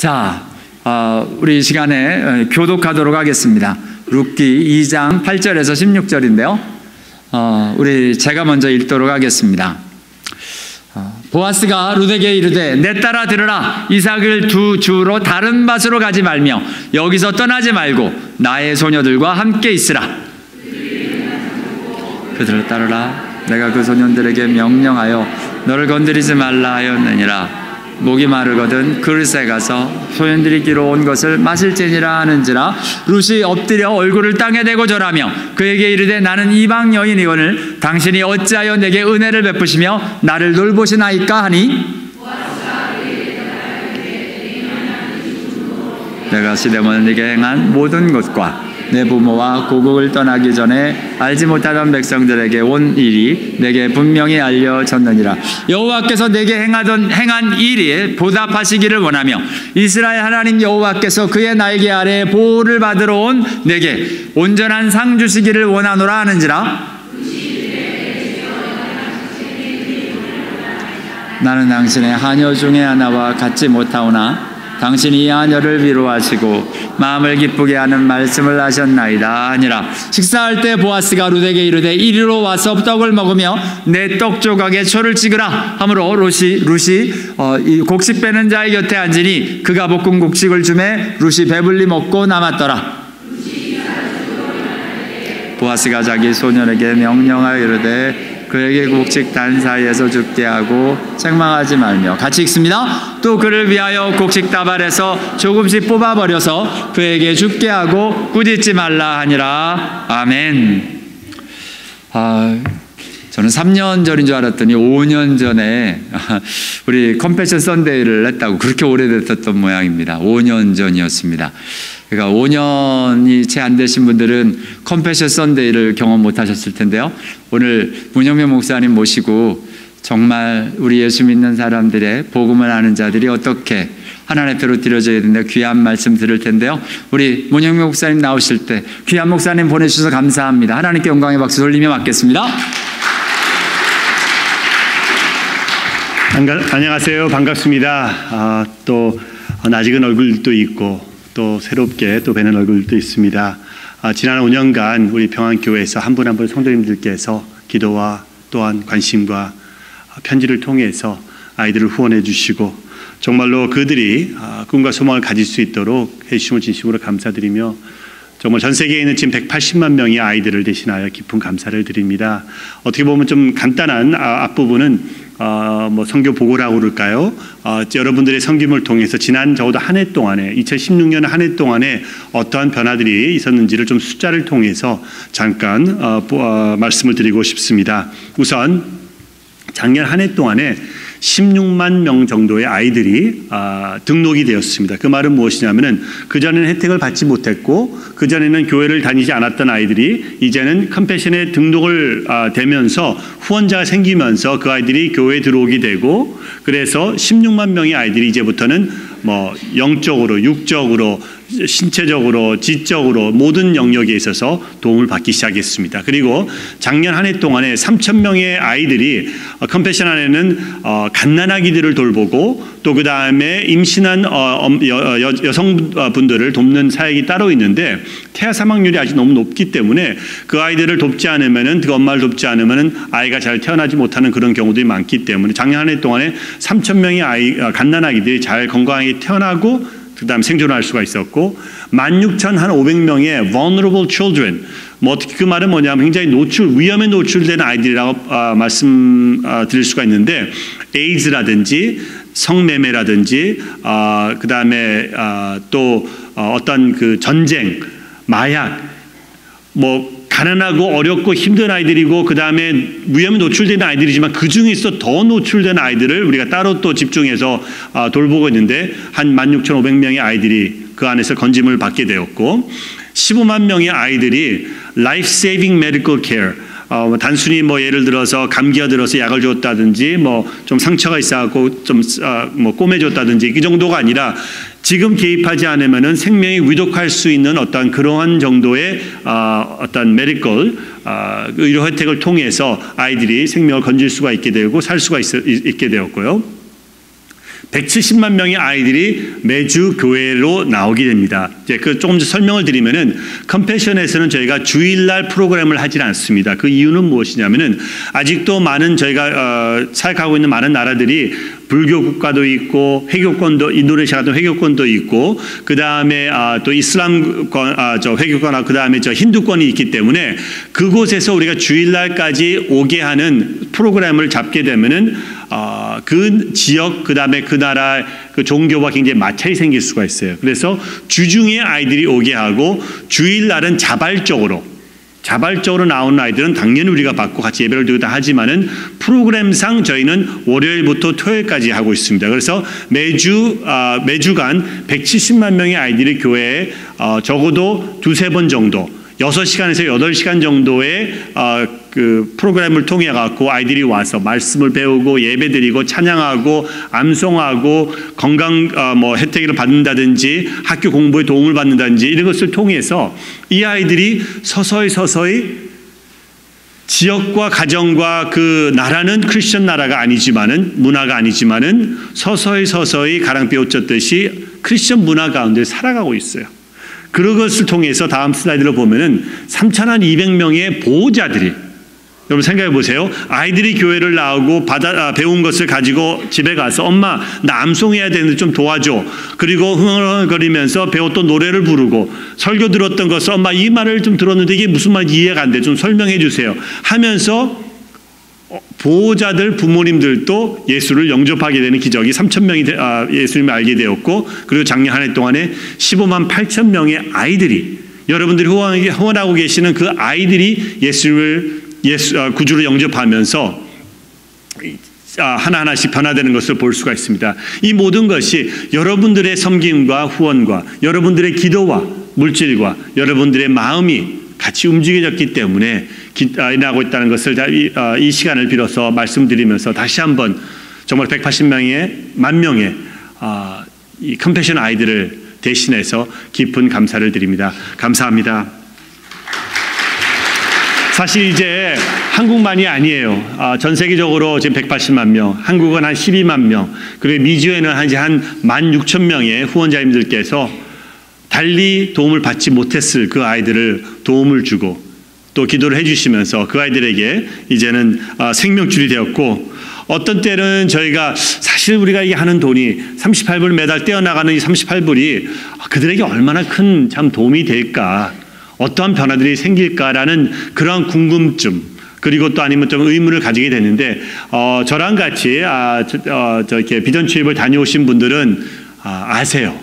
자, 우리 시간에 교독하도록 하겠습니다. 룻기 2장 8절에서 16절인데요. 제가 먼저 읽도록 하겠습니다. 보아스가 룻에게 이르되 내 딸아 들으라. 이삭을 두 주로 다른 밭으로 가지 말며 여기서 떠나지 말고 나의 소녀들과 함께 있으라. 그들을 따르라. 내가 그 소년들에게 명령하여 너를 건드리지 말라 하였느니라. 목이 마르거든 그릇에 가서 소년들이 끼러 온 것을 마실지니라 하는지라. 룻이 엎드려 얼굴을 땅에 대고 절하며 그에게 이르되 나는 이방 여인이거늘 당신이 어찌하여 내게 은혜를 베푸시며 나를 돌보시나이까 하니 내가 시데몬 네게 행한 모든 것과 내 부모와 고국을 떠나기 전에 알지 못하던 백성들에게 온 일이 내게 분명히 알려졌느니라. 여호와께서 내게 행한 일에 보답하시기를 원하며 이스라엘 하나님 여호와께서 그의 날개 아래 보호를 받으러 온 내게 온전한 상 주시기를 원하노라 하는지라. 나는 당신의 하녀 중에 하나와 같지 못하오나 당신이 이 하녀를 위로하시고 마음을 기쁘게 하는 말씀을 하셨나이다 하니라. 식사할 때 보아스가 룻에게 이르되 이리로 와서 떡을 먹으며 내 떡 조각에 초를 찍으라 하므로 룻이 곡식 빼는 자의 곁에 앉으니 그가 볶은 곡식을 주매 룻이 배불리 먹고 남았더라. 보아스가 자기 소년에게 명령하여 이르되 그에게 곡식 단 사이에서 죽게 하고 책망하지 말며, 같이 읽습니다. 또 그를 위하여 곡식 다발에서 조금씩 뽑아버려서 그에게 죽게 하고 꾸짖지 말라 하니라. 아멘. 저는 3년 전인 줄 알았더니 5년 전에 우리 컴패션 선데이를 했다고. 그렇게 오래됐었던 모양입니다. 5년 전이었습니다. 그러니까 5년이 채 안 되신 분들은 컴패션 선데이를 경험 못 하셨을 텐데요. 오늘 문영명 목사님 모시고 정말 우리 예수 믿는 사람들의 복음을 아는 자들이 어떻게 하나님 앞으로 드려져야 된다 귀한 말씀 들을 텐데요. 우리 문영명 목사님 나오실 때 귀한 목사님 보내주셔서 감사합니다. 하나님께 영광의 박수 돌리며 맞겠습니다. 안녕하세요. 반갑습니다. 또 낯익은 얼굴도 있고 또 새롭게 또 뵈는 얼굴도 있습니다. 지난 5년간 우리 평안교회에서 한 분 한 분 성도님들께서 기도와 또한 관심과 편지를 통해서 아이들을 후원해 주시고 정말로 그들이 꿈과 소망을 가질 수 있도록 해주심을 진심으로 감사드리며 정말 전 세계에 있는 지금 180만 명의 아이들을 대신하여 깊은 감사를 드립니다. 어떻게 보면 좀 간단한 앞부분은 선교 보고라고 그럴까요? 여러분들의 섬김을 통해서 지난 적어도 한 해 동안에 2016년 한 해 동안에 어떠한 변화들이 있었는지를 좀 숫자를 통해서 잠깐 말씀을 드리고 싶습니다. 우선 작년 한 해 동안에 16만 명 정도의 아이들이 등록이 되었습니다. 그 말은 무엇이냐면은 그전에는 혜택을 받지 못했고 그전에는 교회를 다니지 않았던 아이들이 이제는 컴패션에 등록을 되면서 후원자가 생기면서 그 아이들이 교회에 들어오게 되고, 그래서 16만 명의 아이들이 이제부터는 영적으로, 육적으로, 신체적으로, 지적으로 모든 영역에 있어서 도움을 받기 시작했습니다. 그리고 작년 한 해 동안에 3,000명의 아이들이 컴패션 안에는 갓난아기들을 돌보고 또 그 다음에 임신한 여성분들을 돕는 사역이 따로 있는데 태아 사망률이 아직 너무 높기 때문에 그 아이들을 돕지 않으면은, 그 엄마를 돕지 않으면은 아이가 잘 태어나지 못하는 그런 경우들이 많기 때문에 작년 한 해 동안에 3,000명의 갓난아기들이 잘 건강하게 태어나고 그 다음 생존할 수가 있었고, 16,500명의 vulnerable children, 그 말은 뭐냐면 굉장히 위험에 노출된 아이들이라고 말씀드릴 수가 있는데, 에이즈라든지 성매매라든지 그 다음에 또 어떤 그 전쟁, 마약, 가난하고 어렵고 힘든 아이들이고 그 다음에 위험에 노출된 아이들이지만 그 중에서 더 노출된 아이들을 우리가 따로 또 집중해서 돌보고 있는데 한 16,500명의 아이들이 그 안에서 건짐을 받게 되었고, 15만 명의 아이들이 life saving medical care, 단순히 예를 들어서 감기가 들어서 약을 줬다든지 좀 상처가 있어갖고 좀 꼬매줬다든지 이 정도가 아니라 지금 개입하지 않으면은 생명이 위독할 수 있는 어떤 그러한 정도의 어떤 메디컬 의료 혜택을 통해서 아이들이 생명을 건질 수가 있게 되고 살 수가 있게 되었고요. 170만 명의 아이들이 매주 교회로 나오게 됩니다. 이제 그 조금 더 설명을 드리면은 컴패션에서는 저희가 주일날 프로그램을 하질 않습니다. 그 이유는 무엇이냐면은 아직도 많은 저희가 사역하고 있는 많은 나라들이 불교 국가도 있고 회교권도 인도네시아 같은 회교권도 있고 그 다음에 또 이슬람권 저 회교권 그 다음에 저 힌두권이 있기 때문에 그곳에서 우리가 주일날까지 오게 하는 프로그램을 잡게 되면은 그 지역 그 다음에 그 나라 그 종교와 굉장히 마찰이 생길 수가 있어요. 그래서 주중에 아이들이 오게 하고 주일날은 자발적으로 나오는 아이들은 당연히 우리가 받고 같이 예배를 드리고 다 하지만은 프로그램상 저희는 월요일부터 토요일까지 하고 있습니다. 그래서 매주간 170만 명의 아이들이 교회에 적어도 2-3번 정도 6시간에서 8시간 정도의 그 프로그램을 통해 갖고 아이들이 와서 말씀을 배우고 예배드리고 찬양하고 암송하고 건강 혜택을 받는다든지 학교 공부에 도움을 받는다든지 이런 것을 통해서 이 아이들이 서서히 지역과 가정과 그 나라는 크리스천 나라가 아니지만은 문화가 아니지만은 서서히 가랑비 옷 젖듯이 크리스천 문화 가운데 살아가고 있어요. 그것을 통해서 다음 슬라이드로 보면은 3,200명의 보호자들이 여러분 생각해 보세요. 아이들이 교회를 나오고 배운 것을 가지고 집에 가서 엄마 나 암송해야 되는데 좀 도와줘. 그리고 흥얼흥얼거리면서 배웠던 노래를 부르고 설교 들었던 것을 엄마 이 말을 좀 들었는데 이게 무슨 말인지 이해가 안 돼. 좀 설명해 주세요. 하면서 보호자들 부모님들도 예수를 영접하게 되는 기적이 3,000명이 예수님을 알게 되었고 그리고 작년 한 해 동안에 15만 8천 명의 아이들이 여러분들이 후원하고 계시는 그 아이들이 예수를 구주로 영접하면서 하나하나씩 변화되는 것을 볼 수가 있습니다. 이 모든 것이 여러분들의 섬김과 후원과 여러분들의 기도와 물질과 여러분들의 마음이 같이 움직여졌기 때문에 일어나고 있다는 것을 이 시간을 빌어서 말씀드리면서 다시 한번 정말 180만 명의 이 컴패션 아이들을 대신해서 깊은 감사를 드립니다. 감사합니다. 사실 이제 한국만이 아니에요. 전 세계적으로 지금 180만 명, 한국은 한 12만 명, 그리고 미주에는 한 16,000명의 후원자님들께서 달리 도움을 받지 못했을 그 아이들을 도움을 주고 또 기도를 해주시면서 그 아이들에게 이제는 생명줄이 되었고 어떤 때는 저희가 사실 우리가 이게 하는 돈이 38불 매달 떼어나가는 이 38불이 그들에게 얼마나 큰 참 도움이 될까 어떠한 변화들이 생길까라는 그런 궁금증 그리고 또 아니면 좀 의문을 가지게 되는데 저랑 같이 이렇게 비전 취입을 다녀오신 분들은 아세요.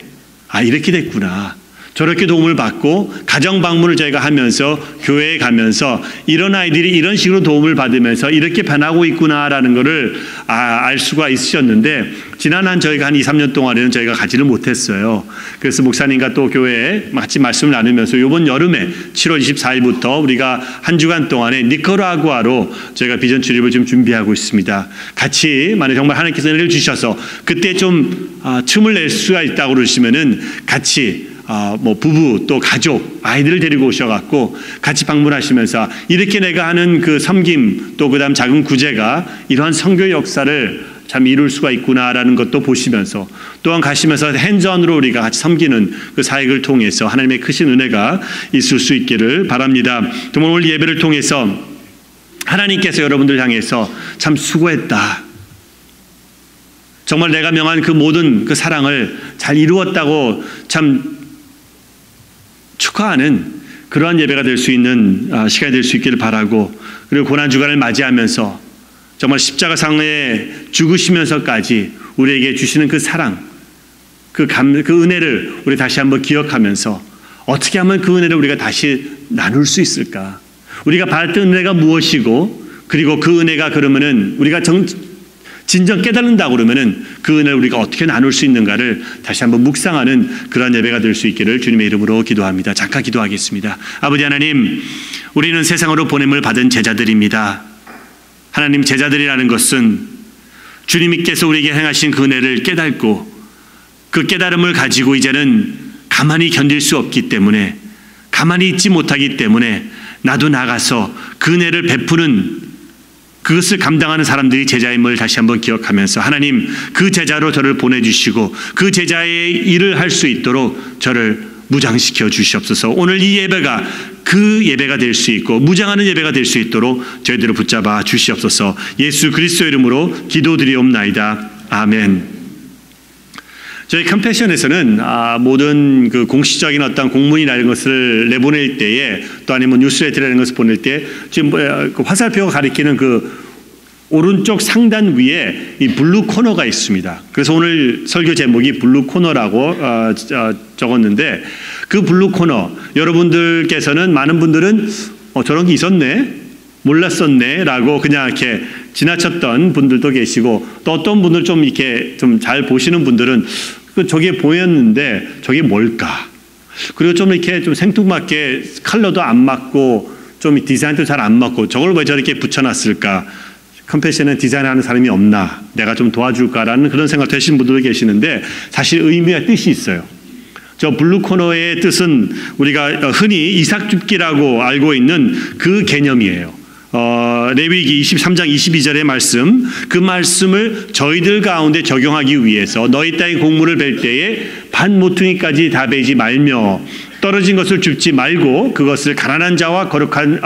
이렇게 됐구나. 저렇게 도움을 받고 가정 방문을 저희가 하면서 교회에 가면서 이런 아이들이 이런 식으로 도움을 받으면서 이렇게 변하고 있구나라는 것을 알 수가 있으셨는데 지난 저희가 한 2-3년 동안에는 저희가 가지를 못했어요. 그래서 목사님과 또 교회에 같이 말씀을 나누면서 이번 여름에 7월 24일부터 우리가 한 주간 동안에 니카라구아로 저희가 비전 출입을 좀 준비하고 있습니다. 같이 만약 정말 하나님께서 은혜를 주셔서 그때 좀 틈을 낼 수가 있다고 그러시면은 같이 부부 또 가족 아이들을 데리고 오셔갖고 같이 방문하시면서 이렇게 내가 하는 그 섬김 또 그다음 작은 구제가 이러한 선교 역사를 참 이룰 수가 있구나라는 것도 보시면서 또한 가시면서 핸즈온으로 우리가 같이 섬기는 그 사역을 통해서 하나님의 크신 은혜가 있을 수 있기를 바랍니다. 정말 오늘 예배를 통해서 하나님께서 여러분들 향해서 참 수고했다. 정말 내가 명한 그 모든 그 사랑을 잘 이루었다고 참 축하하는 그러한 예배가 될 수 있는 시간이 될 수 있기를 바라고 그리고 고난주간을 맞이하면서 정말 십자가상에 죽으시면서까지 우리에게 주시는 그 사랑 그 은혜를 우리 다시 한번 기억하면서 어떻게 하면 그 은혜를 우리가 다시 나눌 수 있을까 우리가 받았던 은혜가 무엇이고 그리고 그 은혜가 그러면은 우리가 진정 깨닫는다고 그러면은 그 은혜를 우리가 어떻게 나눌 수 있는가를 다시 한번 묵상하는 그런 예배가 될 수 있기를 주님의 이름으로 기도합니다. 잠깐 기도하겠습니다. 아버지 하나님, 우리는 세상으로 보냄을 받은 제자들입니다. 하나님, 제자들이라는 것은 주님께서 우리에게 행하신 그 은혜를 깨닫고 그 깨달음을 가지고 이제는 가만히 견딜 수 없기 때문에 가만히 있지 못하기 때문에 나도 나가서 그 은혜를 베푸는 그것을 감당하는 사람들이 제자임을 다시 한번 기억하면서 하나님 그 제자로 저를 보내주시고 그 제자의 일을 할 수 있도록 저를 무장시켜 주시옵소서. 오늘 이 예배가 그 예배가 될 수 있고 무장하는 예배가 될 수 있도록 저희들을 붙잡아 주시옵소서. 예수 그리스도 이름으로 기도드리옵나이다. 아멘. 저희 컴패션에서는 모든 그 공식적인 어떤 공문이나 이런 것을 내보낼 때에 또 아니면 뉴스레터라는 것을 보낼 때 지금 그 화살표가 가리키는 그 오른쪽 상단 위에 이 블루 코너가 있습니다. 그래서 오늘 설교 제목이 블루 코너라고 적었는데 그 블루 코너 여러분들께서는 많은 분들은 저런 게 있었네 몰랐었네 라고 그냥 이렇게 지나쳤던 분들도 계시고 또 어떤 분들 좀 이렇게 좀 잘 보시는 분들은 저게 보였는데 저게 뭘까? 그리고 좀 이렇게 좀 생뚱맞게 컬러도 안 맞고 좀 디자인도 잘 안 맞고 저걸 왜 저렇게 붙여놨을까? 컴패션은 디자인하는 사람이 없나? 내가 좀 도와줄까라는 그런 생각도 하시는 분들도 계시는데 사실 의미와 뜻이 있어요. 저 블루 코너의 뜻은 우리가 흔히 이삭줍기라고 알고 있는 그 개념이에요. 레위기 23장 22절의 말씀, 그 말씀을 저희들 가운데 적용하기 위해서 너희 땅의 곡물을 벨 때에 반 모퉁이까지 다 베지 말며 떨어진 것을 줍지 말고 그것을 가난한 자와 거룩한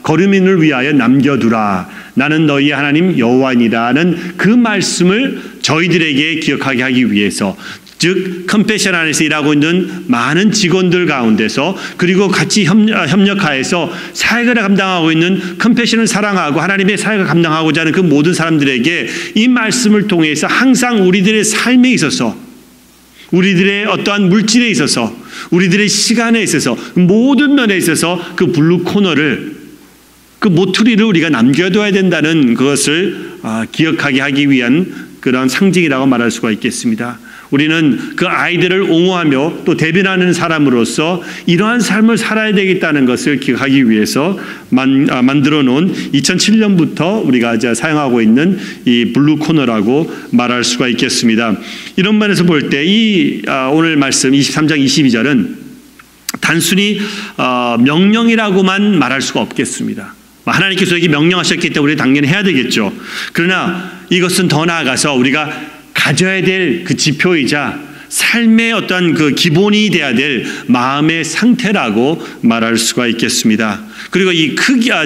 거류민을 위하여 남겨두라. 나는 너희의 하나님 여호와니라는 그 말씀을 저희들에게 기억하게 하기 위해서 즉 컴패션 안에서 일하고 있는 많은 직원들 가운데서 그리고 같이 협력하여서 사역을 감당하고 있는 컴패션을 사랑하고 하나님의 사역을 감당하고자 하는 그 모든 사람들에게 이 말씀을 통해서 항상 우리들의 삶에 있어서 우리들의 어떠한 물질에 있어서 우리들의 시간에 있어서 모든 면에 있어서 그 블루 코너를 그 모퉁이를 우리가 남겨둬야 된다는 그것을 기억하게 하기 위한 그런 상징이라고 말할 수가 있겠습니다. 우리는 그 아이들을 옹호하며 또 대변하는 사람으로서 이러한 삶을 살아야 되겠다는 것을 기억하기 위해서 만들어 놓은 2007년부터 우리가 이제 사용하고 있는 이 블루 코너라고 말할 수가 있겠습니다. 이런 면에서 볼 때 이 오늘 말씀 23장 22절은 단순히 명령이라고만 말할 수가 없겠습니다. 하나님께서 여기 명령하셨기 때문에 우리 당연히 해야 되겠죠. 그러나 이것은 더 나아가서 우리가 가져야 될 그 지표이자 삶의 어떤 그 기본이 돼야 될 마음의 상태라고 말할 수가 있겠습니다. 그리고 이 크기가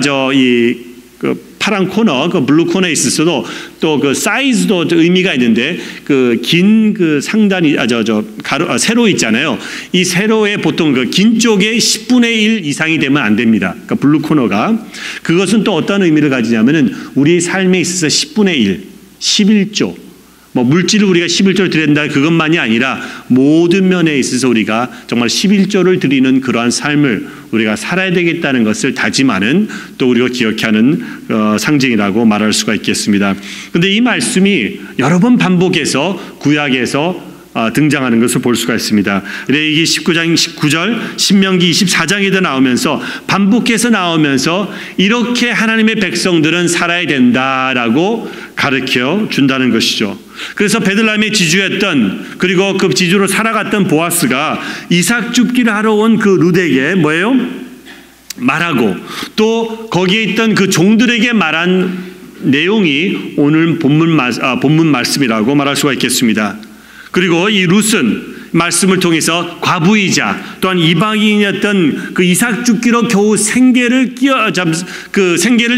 그 파란 코너, 그 블루 코너에 있어서도 또 그 사이즈도 의미가 있는데 그 긴 그 상단이 세로 있잖아요. 이 세로의 보통 그 긴 쪽에 10분의 1 이상이 되면 안 됩니다. 그러니까 블루 코너가 그것은 또 어떤 의미를 가지냐면은 우리 삶에 있어서 10분의 1, 11조 물질을 우리가 11조를 드려야 된다 그것만이 아니라 모든 면에 있어서 우리가 정말 11조를 드리는 그러한 삶을 우리가 살아야 되겠다는 것을 다짐하는 또 우리가 기억하는 상징이라고 말할 수가 있겠습니다. 그런데 이 말씀이 여러 번 반복해서 구약에서 등장하는 것을 볼 수가 있습니다. 레위기 19장 19절, 신명기 24장에도 나오면서 반복해서 나오면서 이렇게 하나님의 백성들은 살아야 된다라고 가르쳐 준다는 것이죠. 그래서 베들레헴의 지주였던 그리고 그 지주로 살아갔던 보아스가 이삭 줍기를 하러 온 그 룻에게 뭐예요? 말하고 또 거기에 있던 그 종들에게 말한 내용이 오늘 본문 말씀이라고 말할 수가 있겠습니다. 그리고 이 룻은 말씀을 통해서 과부이자 또한 이방인이었던 그 이삭 줍기로 겨우 생계를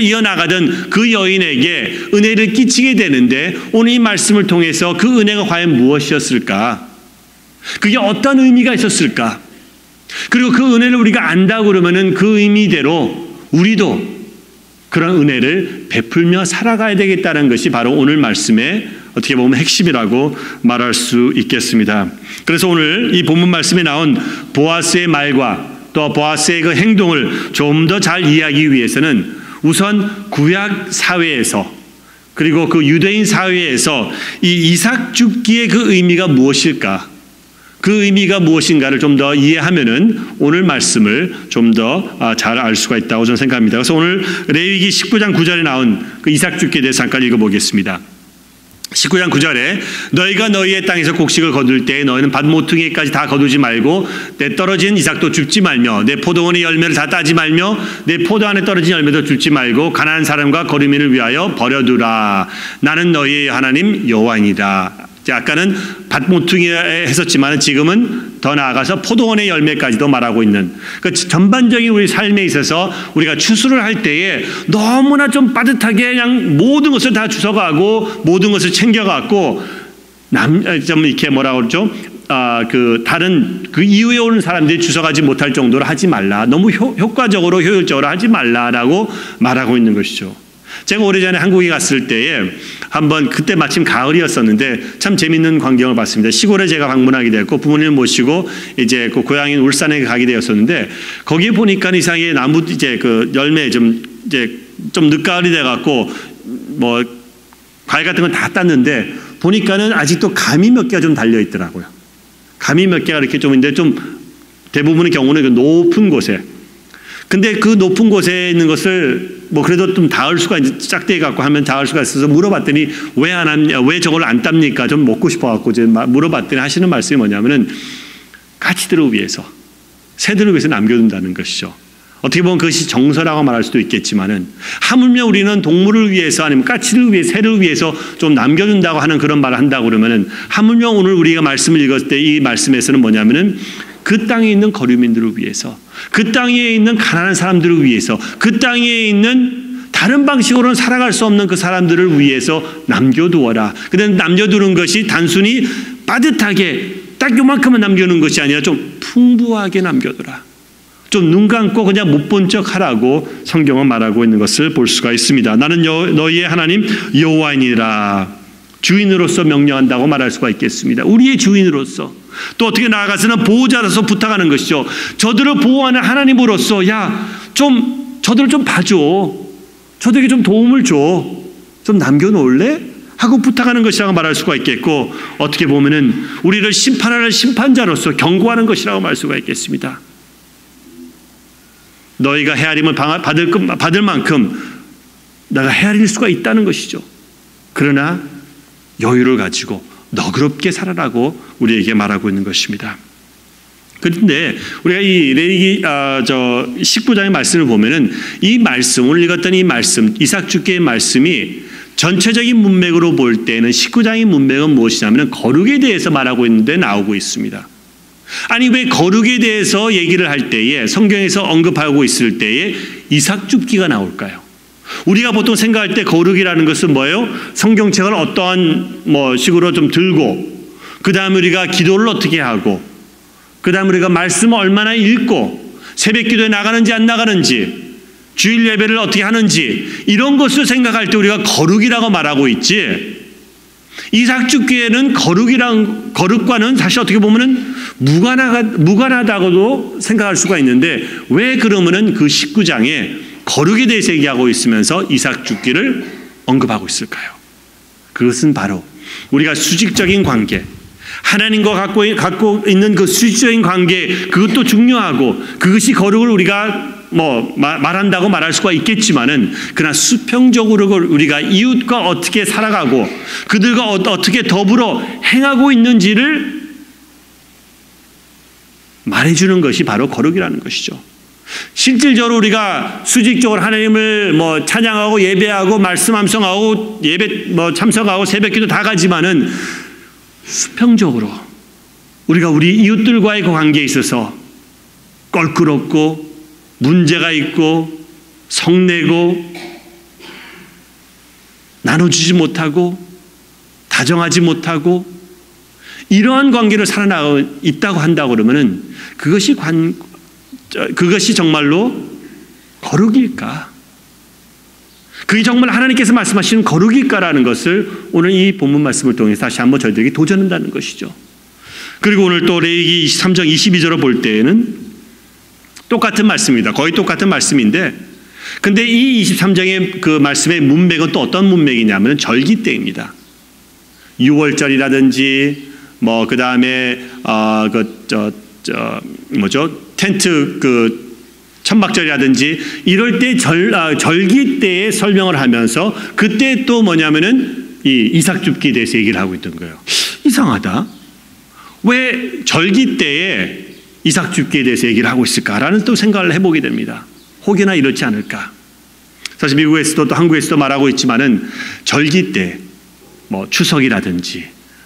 이어나가던 그 여인에게 은혜를 끼치게 되는데 오늘 이 말씀을 통해서 그 은혜가 과연 무엇이었을까? 그게 어떤 의미가 있었을까? 그리고 그 은혜를 우리가 안다고 그러면은 그 의미대로 우리도 그런 은혜를 베풀며 살아가야 되겠다는 것이 바로 오늘 말씀의 어떻게 보면 핵심이라고 말할 수 있겠습니다. 그래서 오늘 이 본문 말씀에 나온 보아스의 말과 또 보아스의 그 행동을 좀 더 잘 이해하기 위해서는 우선 구약 사회에서 그리고 그 유대인 사회에서 이 이삭 줍기의 그 의미가 무엇일까? 그 의미가 무엇인가를 좀 더 이해하면은 오늘 말씀을 좀 더 잘 알 수가 있다고 저는 생각합니다. 그래서 오늘 레위기 19장 9절에 나온 그 이삭 줍기에 대해서 잠깐 읽어보겠습니다. 19장 9절에 너희가 너희의 땅에서 곡식을 거둘 때 너희는 밭 모퉁이까지 다 거두지 말고 내 떨어진 이삭도 줍지 말며 내 포도원의 열매를 다 따지 말며 내 포도안에 떨어진 열매도 줍지 말고 가난한 사람과 거류민을 위하여 버려두라. 나는 너희의 하나님 여호와이니라. 아까는 밭 모퉁이에 했었지만 지금은 더 나아가서 포도원의 열매까지도 말하고 있는, 그 전반적인 우리 삶에 있어서 우리가 추수를 할 때에 너무나 좀 빠듯하게 그냥 모든 것을 다 주워가고 모든 것을 챙겨갖고 좀 이렇게 뭐라고 그러죠? 다른 그 이후에 오는 사람들이 주워가지 못할 정도로 하지 말라. 너무 효과적으로 효율적으로 하지 말라라고 말하고 있는 것이죠. 제가 오래전에 한국에 갔을 때에 한번 그때 마침 가을이었었는데 참 재밌는 광경을 봤습니다. 시골에 제가 방문하게 됐고 부모님을 모시고 이제 그 고향인 울산에 가게 되었었는데 거기에 보니까 이상하게 나무 이제 그 열매 좀 늦가을이 돼 갖고 뭐 과일 같은 건 다 땄는데 보니까는 아직도 감이 몇 개가 좀 달려 있더라고요. 감이 몇 개가 이렇게 좀 있는데 좀 대부분의 경우는 그 높은 곳에. 근데 그 높은 곳에 있는 것을 뭐 그래도 좀 닿을 수가 이제 짝대기 갖고 하면 닿을 수가 있어서 물어봤더니 왜 안 합니까? 왜 저걸 안 땁니까? 좀 먹고 싶어 갖고 이제 물어봤더니 하시는 말씀이 뭐냐면은 까치들을 위해서, 새들을 위해서 남겨둔다는 것이죠. 어떻게 보면 그것이 정서라고 말할 수도 있겠지만은 하물며 우리는 동물을 위해서 아니면 까치를 위해 새를 위해서 좀 남겨둔다고 하는 그런 말을 한다고 그러면은 하물며 오늘 우리가 말씀을 읽었을 때 이 말씀에서는 뭐냐면은 그 땅에 있는 거류민들을 위해서, 그 땅에 있는 가난한 사람들을 위해서, 그 땅에 있는 다른 방식으로는 살아갈 수 없는 그 사람들을 위해서 남겨두어라. 그런데 남겨두는 것이 단순히 빠듯하게 딱 요만큼만 남겨놓은 것이 아니라 좀 풍부하게 남겨두라. 좀 눈 감고 그냥 못 본 척 하라고 성경은 말하고 있는 것을 볼 수가 있습니다. 나는 너희의 하나님 여호와이니라. 주인으로서 명령한다고 말할 수가 있겠습니다. 우리의 주인으로서, 또 어떻게 나아가서는 보호자로서 부탁하는 것이죠. 저들을 보호하는 하나님으로서 좀 저들을 좀 봐줘. 저들에게 좀 도움을 줘. 좀 남겨놓을래? 하고 부탁하는 것이라고 말할 수가 있겠고, 어떻게 보면은 우리를 심판하는 심판자로서 경고하는 것이라고 말할 수가 있겠습니다. 너희가 헤아림을 받을 만큼 내가 헤아릴 수가 있다는 것이죠. 그러나 여유를 가지고 너그럽게 살아라고 우리에게 말하고 있는 것입니다. 그런데 우리가 이 레위기 19장의 말씀을 보면은 이 말씀, 오늘 읽었던 이 말씀, 이삭 주께의 말씀이 전체적인 문맥으로 볼 때는 19장의 문맥은 무엇이냐면 거룩에 대해서 말하고 있는데 나오고 있습니다. 아니 왜 거룩에 대해서 얘기를 할 때에 성경에서 언급하고 있을 때에 이삭 줍기가 나올까요? 우리가 보통 생각할 때 거룩이라는 것은 뭐예요? 성경책을 어떠한 식으로 좀 들고, 그 다음에 우리가 기도를 어떻게 하고, 그 다음에 우리가 말씀을 얼마나 읽고, 새벽 기도에 나가는지 안 나가는지, 주일 예배를 어떻게 하는지, 이런 것을 생각할 때 우리가 거룩이라고 말하고 있지, 이삭 줍기에는 거룩과는 사실 어떻게 보면은 무관하다고도 생각할 수가 있는데, 왜 그러면은 그 19장에 거룩에 대해서 얘기하고 있으면서 이삭 줍기를 언급하고 있을까요? 그것은 바로 우리가 수직적인 관계, 하나님과 갖고 있는 그 수직적인 관계, 그것도 중요하고 그것이 거룩을 우리가 말한다고 말할 수가 있겠지만은, 그러나 수평적으로 우리가 이웃과 어떻게 살아가고 그들과 어떻게 더불어 행하고 있는지를 말해주는 것이 바로 거룩이라는 것이죠. 실질적으로 우리가 수직적으로 하나님을 찬양하고 예배하고 말씀 암송하고 예배 참석하고 새벽기도 다 가지만은 수평적으로 우리가 우리 이웃들과의 그 관계에 있어서 껄끄럽고 문제가 있고 성내고 나눠주지 못하고 다정하지 못하고 이러한 관계를 살아나가고 있다고 한다고 그러면은 그것이 정말로 거룩일까? 그게 정말 하나님께서 말씀하시는 거룩일까라는 것을 오늘 이 본문 말씀을 통해서 다시 한번 저희들에게 도전한다는 것이죠. 그리고 오늘 또 레위기 23장 22절을 볼 때에는 똑같은 말씀입니다. 거의 똑같은 말씀인데, 근데 이 23장의 그 말씀의 문맥은 또 어떤 문맥이냐면 절기 때입니다. 6월절이라든지 그 다음에 텐트 천막절이라든지 이럴 때 절기 때에 설명을 하면서 그때 또 뭐냐면은 이 이삭 줍기에 대해서 얘기를 하고 있던 거예요. 이상하다. 왜 절기 때에 이삭 줍기에 대해서 얘기를 하고 있을까라는 또 생각을 해보게 됩니다. 혹여나 이렇지 않을까. 사실 미국에서도 또 한국에서도 말하고 있지만은 절기 때 뭐 추석이라든지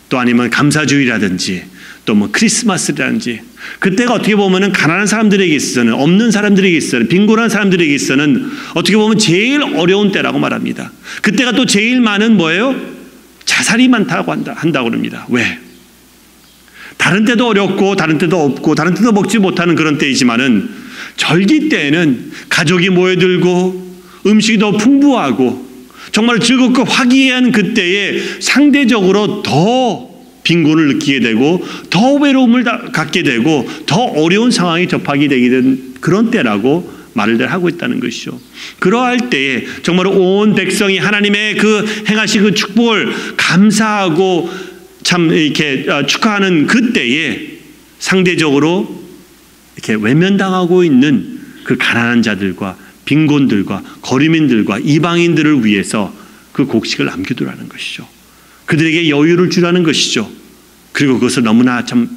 또 아니면 감사주일이라든지 또 뭐 크리스마스라든지 그때가 어떻게 보면은 가난한 사람들에게 있어서는, 없는 사람들에게 있어서는, 빈곤한 사람들에게 있어서는 어떻게 보면 제일 어려운 때라고 말합니다. 그때가 또 제일 많은 뭐예요? 자살이 많다고 한다고 합니다. 왜? 다른 때도 어렵고 다른 때도 없고 다른 때도 먹지 못하는 그런 때이지만은 절기 때에는 가족이 모여들고 음식이 더 풍부하고 정말 즐겁고 화기애애한 그때에 상대적으로 더 빈곤을 느끼게 되고 더 외로움을 갖게 되고 더 어려운 상황이 접하게 되게 된 그런 때라고 말을 하고 있다는 것이죠. 그러할 때에 정말 온 백성이 하나님의 그 행하신 그 축복을 감사하고 참 이렇게 축하하는 그때에 상대적으로 이렇게 외면당하고 있는 그 가난한 자들과 빈곤들과 거류민들과 이방인들을 위해서 그 곡식을 남겨두라는 것이죠. 그들에게 여유를 주라는 것이죠. 그리고 그것을 너무나 참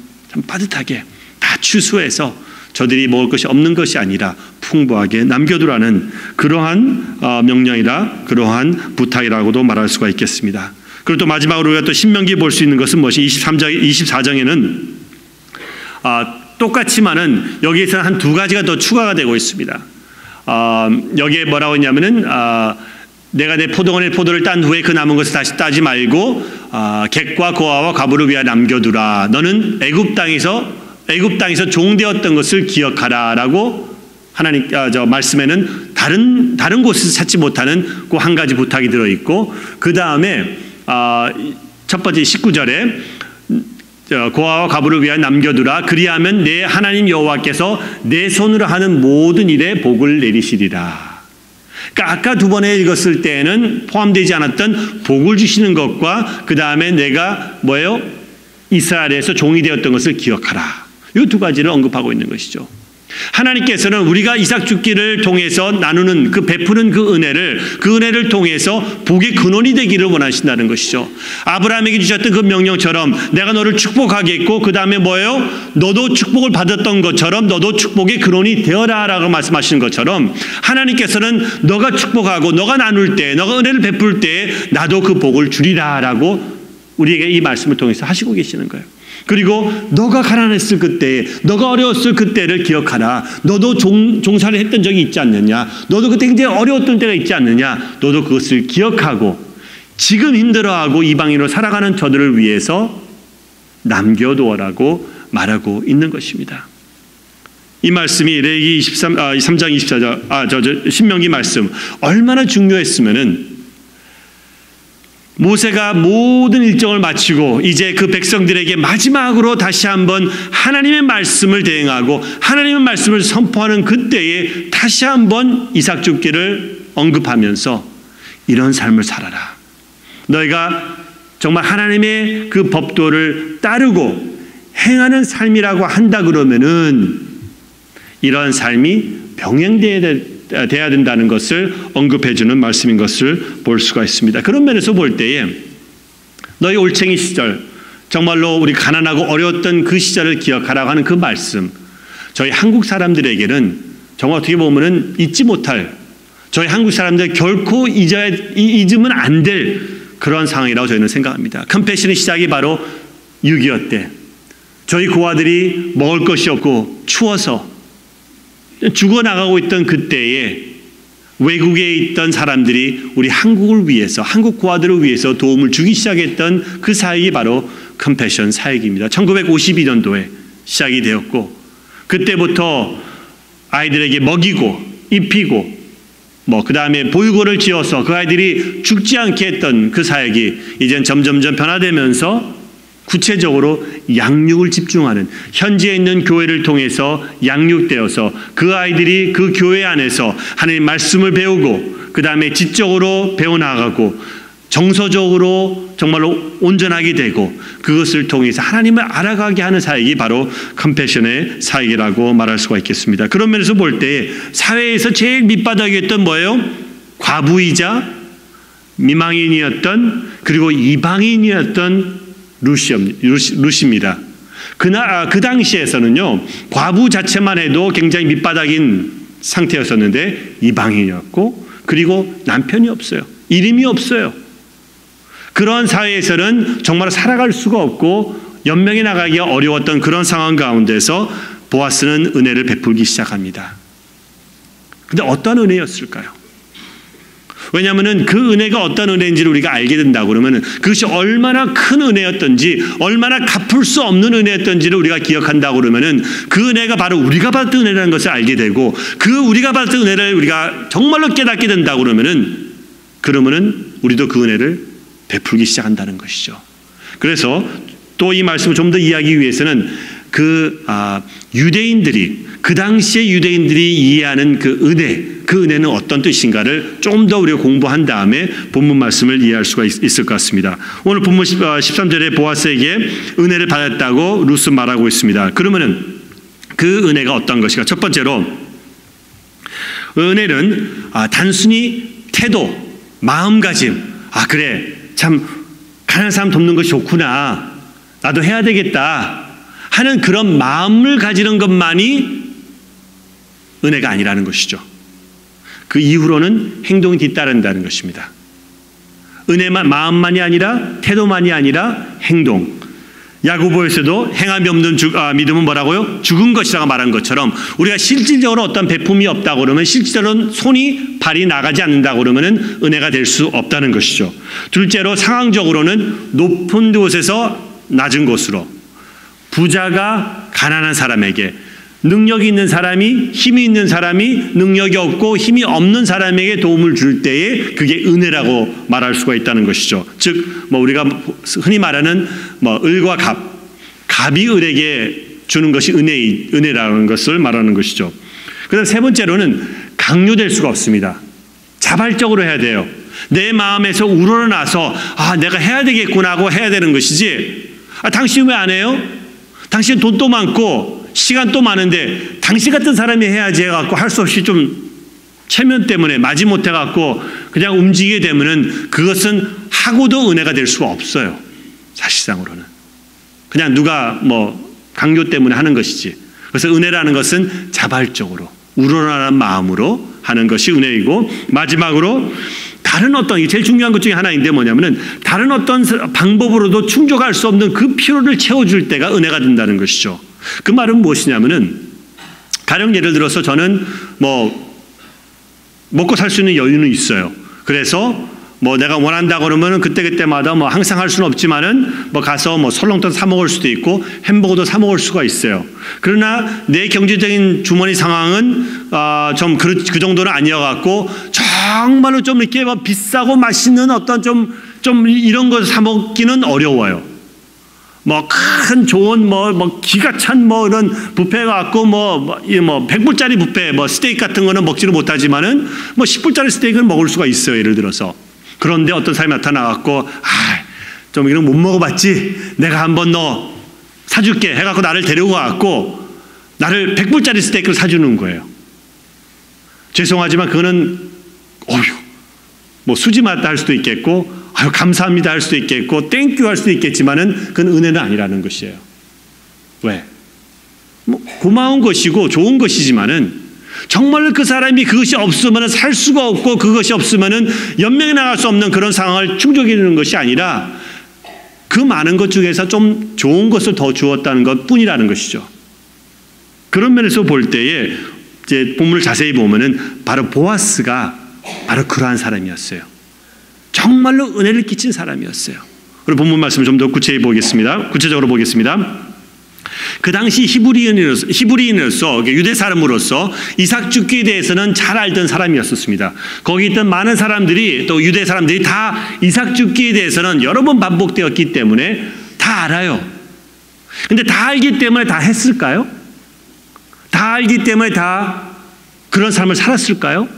빠듯하게 다 추수해서 저들이 먹을 것이 없는 것이 아니라 풍부하게 남겨두라는 그러한 명령이라 그러한 부탁이라고도 말할 수가 있겠습니다. 그리고 또 마지막으로 우리가 또 신명기에 볼 수 있는 것은 무엇이 24장에는 똑같지만은 여기에서는 한 두 가지가 더 추가가 되고 있습니다. 여기에 뭐라고 했냐면은 내가 내 포도원의 포도를 딴 후에 그 남은 것을 다시 따지 말고 객과 고아와 과부를 위하여 남겨두라. 너는 애굽 땅에서 종되었던 것을 기억하라라고 하나님 말씀에는 다른 곳에서 찾지 못하는 그 한 가지 부탁이 들어 있고, 그 다음에 첫 번째 19절에 고아와 과부를 위하여 남겨두라. 그리하면 내 하나님 여호와께서 내 손으로 하는 모든 일에 복을 내리시리라. 그러니까 아까 두 번에 읽었을 때에는 포함되지 않았던 복을 주시는 것과 그 다음에 내가 뭐예요? 이스라엘에서 종이 되었던 것을 기억하라. 이 두 가지를 언급하고 있는 것이죠. 하나님께서는 우리가 이삭 줍기를 통해서 나누는 그 베푸는 그 은혜를 통해서 복의 근원이 되기를 원하신다는 것이죠. 아브라함에게 주셨던 그 명령처럼 내가 너를 축복하겠고 그 다음에 뭐예요? 너도 축복을 받았던 것처럼 너도 축복의 근원이 되어라라고 말씀하시는 것처럼 하나님께서는 너가 축복하고 너가 나눌 때, 너가 은혜를 베풀 때 나도 그 복을 주리라라고 우리에게 이 말씀을 통해서 하시고 계시는 거예요. 그리고 너가 가난했을 그때, 너가 어려웠을 그때를 기억하라. 너도 종사를 했던 적이 있지 않느냐? 너도 그때 굉장히 어려웠던 때가 있지 않느냐? 너도 그것을 기억하고 지금 힘들어하고 이방인으로 살아가는 저들을 위해서 남겨두어라고 말하고 있는 것입니다. 이 말씀이 레위기 3장 24절 신명기 말씀 얼마나 중요했으면은 모세가 모든 일정을 마치고 이제 그 백성들에게 마지막으로 다시 한번 하나님의 말씀을 대행하고 하나님의 말씀을 선포하는 그때에 다시 한번 이삭 줍기를 언급하면서 이런 삶을 살아라. 너희가 정말 하나님의 그 법도를 따르고 행하는 삶이라고 한다 그러면은 이런 삶이 병행돼야 된다는 것을 언급해주는 말씀인 것을 볼 수가 있습니다. 그런 면에서 볼 때에 너희 올챙이 시절, 정말로 우리 가난하고 어려웠던 그 시절을 기억하라고 하는 그 말씀, 저희 한국 사람들에게는 정말 어떻게 보면은 잊지 못할, 저희 한국 사람들 결코 잊으면 안 될 그런 상황이라고 저희는 생각합니다. 컴패션의 시작이 바로 6.25 때 저희 고아들이 먹을 것이 없고 추워서 죽어나가고 있던 그때에 외국에 있던 사람들이 우리 한국을 위해서, 한국 고아들을 위해서 도움을 주기 시작했던 그 사역이 바로 컴패션 사역입니다. 1952년도에 시작이 되었고 그때부터 아이들에게 먹이고 입히고 그 다음에 보육원을 지어서 그 아이들이 죽지 않게 했던 그 사역이 이젠 점점점 변화되면서 구체적으로 양육을 집중하는, 현지에 있는 교회를 통해서 양육되어서 그 아이들이 그 교회 안에서 하나님 말씀을 배우고 그 다음에 지적으로 배워나가고 정서적으로 정말로 온전하게 되고 그것을 통해서 하나님을 알아가게 하는 사역이 바로 컴패션의 사역이라고 말할 수가 있겠습니다. 그런 면에서 볼 때 사회에서 제일 밑바닥이었던 뭐예요? 과부이자 미망인이었던 그리고 이방인이었던 루시입니다. 그 당시에서는요, 과부 자체만 해도 굉장히 밑바닥인 상태였었는데 이방인이었고, 그리고 남편이 없어요. 이름이 없어요. 그런 사회에서는 정말 살아갈 수가 없고 연명해 나가기가 어려웠던 그런 상황 가운데서 보아스는 은혜를 베풀기 시작합니다. 근데 어떤 은혜였을까요? 왜냐하면 그 은혜가 어떤 은혜인지를 우리가 알게 된다고 그러면 그것이 얼마나 큰 은혜였던지, 얼마나 갚을 수 없는 은혜였던지를 우리가 기억한다고 그러면 그 은혜가 바로 우리가 받은 은혜라는 것을 알게 되고, 그 우리가 받은 은혜를 우리가 정말로 깨닫게 된다고 그러면은 우리도 그 은혜를 베풀기 시작한다는 것이죠. 그래서 또 이 말씀을 좀 더 이해하기 위해서는 유대인들이, 그 당시에 유대인들이 이해하는 그 은혜는 어떤 뜻인가를 좀 더 우리가 공부한 다음에 본문 말씀을 이해할 수가 있을 것 같습니다. 오늘 본문 13절에 보아스에게 은혜를 받았다고 루스 말하고 있습니다. 그러면은 그 은혜가 어떤 것인가? 첫 번째로 은혜는 단순히 태도, 마음가짐, 그래 참 가난한 사람 돕는 것이 좋구나, 나도 해야 되겠다 하는 그런 마음을 가지는 것만이 은혜가 아니라는 것이죠. 그 이후로는 행동이 뒤따른다는 것입니다. 은혜만, 마음만이 아니라 태도만이 아니라 행동. 야고보에서도 행함이 없는 믿음은 뭐라고요? 죽은 것이라고 말한 것처럼 우리가 실질적으로 어떤 베품이 없다고 그러면, 실질적으로 발이 나가지 않는다고 그러면 은혜가 될 수 없다는 것이죠. 둘째로 상황적으로는 높은 곳에서 낮은 곳으로, 부자가 가난한 사람에게, 능력이 있는 사람이, 힘이 있는 사람이 능력이 없고 힘이 없는 사람에게 도움을 줄 때에 그게 은혜라고 말할 수가 있다는 것이죠. 즉 우리가 흔히 말하는 을과 갑이 을에게 주는 것이 은혜라는 것을 말하는 것이죠. 그다음 세 번째로는 강요될 수가 없습니다. 자발적으로 해야 돼요. 내 마음에서 우러나서 내가 해야 되겠구나 하고 해야 되는 것이지, 당신 왜 안 해요? 당신 돈도 많고 시간도 많은데 당신 같은 사람이 해야지 해갖고 할 수 없이 좀 체면 때문에 마지못해 갖고 그냥 움직이게 되면은 그것은 하고도 은혜가 될 수가 없어요. 사실상으로는 그냥 누가 강요 때문에 하는 것이지. 그래서 은혜라는 것은 자발적으로 우러나는 마음으로 하는 것이 은혜이고, 마지막으로 다른 어떤, 제일 중요한 것 중에 하나인데 뭐냐면은 다른 어떤 방법으로도 충족할 수 없는 그 필요를 채워줄 때가 은혜가 된다는 것이죠. 그 말은 무엇이냐면은, 가령 예를 들어서 저는 먹고 살 수 있는 여유는 있어요. 그래서 내가 원한다 그러면은 그때마다 항상 할 수는 없지만은 가서 설렁탕 사 먹을 수도 있고 햄버거도 사 먹을 수가 있어요. 그러나 내 경제적인 주머니 상황은 좀 그 정도는 아니어갖고 정말로 좀 이렇게 비싸고 맛있는 어떤 좀 이런 거 사 먹기는 어려워요. 큰 좋은 기가 찬 이런 뷔페 갖고 100불짜리 뷔페 스테이크 같은 거는 먹지를 못하지만은 10불짜리 스테이크는 먹을 수가 있어요. 예를 들어서. 그런데 어떤 사람이 나타나갖고 좀 이런 거 못 먹어봤지? 내가 한번 너 사줄게 해갖고 나를 데리고 와갖고 나를 100불짜리 스테이크를 사주는 거예요. 죄송하지만 그거는 수지 맞다 할 수도 있겠고 감사합니다 할 수도 있겠고 땡큐 할 수도 있겠지만은 그건 은혜는 아니라는 것이에요. 왜? 고마운 것이고 좋은 것이지만은 정말로 그 사람이 그것이 없으면 살 수가 없고 그것이 없으면 연명해 나갈 수 없는 그런 상황을 충족해 주는 것이 아니라 그 많은 것 중에서 좀 좋은 것을 더 주었다는 것 뿐이라는 것이죠. 그런 면에서 볼 때에 이제 본문을 자세히 보면은 바로 보아스가 바로 그러한 사람이었어요. 정말로 은혜를 끼친 사람이었어요. 그리고 본문 말씀을 좀 더 구체적으로 보겠습니다. 그 당시 히브리인으로서 유대 사람으로서 이삭 죽기에 대해서는 잘 알던 사람이었습니다. 거기 있던 많은 사람들이, 또 유대 사람들이 다 이삭 죽기에 대해서는 여러 번 반복되었기 때문에 다 알아요. 근데 다 알기 때문에 다 했을까요? 다 알기 때문에 다 그런 삶을 살았을까요?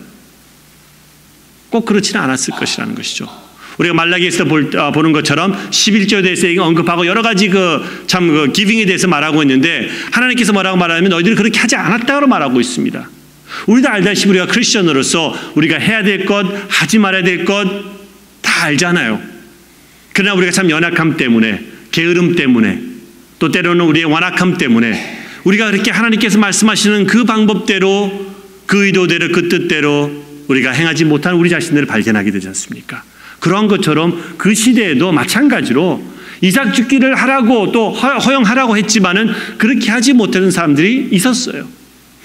꼭 그렇지는 않았을 것이라는 것이죠. 우리가 말라기에서 보는 것처럼 11조에 대해서 언급하고 여러 가지 기빙에 대해서 말하고 있는데, 하나님께서 뭐라고 말하냐면 너희들이 그렇게 하지 않았다고 말하고 있습니다. 우리도 알다시피 우리가 크리스천으로서 우리가 해야 될 것, 하지 말아야 될 것 다 알잖아요. 그러나 우리가 참 연약함 때문에, 게으름 때문에, 또 때로는 우리의 완악함 때문에 우리가 그렇게 하나님께서 말씀하시는 그 방법대로, 그 의도대로, 그 뜻대로 우리가 행하지 못한 우리 자신들을 발견하게 되지 않습니까? 그런 것처럼 그 시대에도 마찬가지로 이삭 죽기를 하라고 또 허용하라고 했지만은 그렇게 하지 못하는 사람들이 있었어요.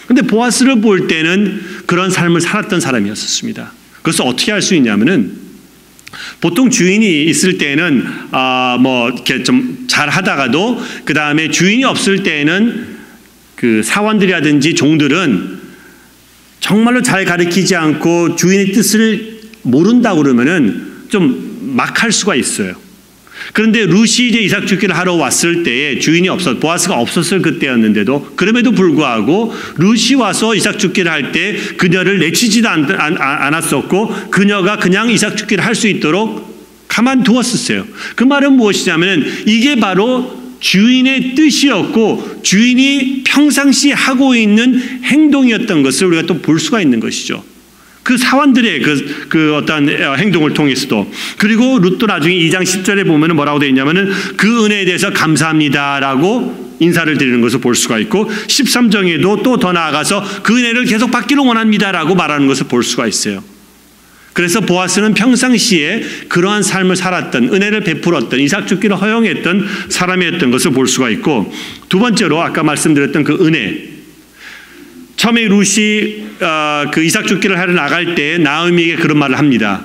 그런데 보아스를 볼 때는 그런 삶을 살았던 사람이었습니다. 그래서 어떻게 할 수 있냐면은, 보통 주인이 있을 때는 이렇게 좀 잘 하다가도 그 다음에 주인이 없을 때에는 그 사원들이라든지 종들은 정말로 잘 가르치지 않고 주인의 뜻을 모른다고 그러면은 좀 막 할 수가 있어요. 그런데 룻이 이제 이삭 죽기를 하러 왔을 때에 주인이 보아스가 없었을 그때였는데도, 그럼에도 불구하고 룻이 와서 이삭 죽기를 할 때 그녀를 내치지도 않았었고 그녀가 그냥 이삭 죽기를 할 수 있도록 가만두었었어요. 그 말은 무엇이냐면 이게 바로 주인의 뜻이었고 주인이 평상시 하고 있는 행동이었던 것을 우리가 또 볼 수가 있는 것이죠. 그 사원들의 그 어떤 행동을 통해서도. 그리고 룻도 나중에 2장 10절에 보면 뭐라고 되어 있냐면은 그 은혜에 대해서 감사합니다라고 인사를 드리는 것을 볼 수가 있고, 13장에도 또 더 나아가서 그 은혜를 계속 받기를 원합니다라고 말하는 것을 볼 수가 있어요. 그래서 보아스는 평상시에 그러한 삶을 살았던, 은혜를 베풀었던, 이삭 죽기를 허용했던 사람이었던 것을 볼 수가 있고, 두 번째로 아까 말씀드렸던 그 은혜. 처음에 룻이 그 이삭 죽기를 하러 나갈 때 나오미에게 그런 말을 합니다.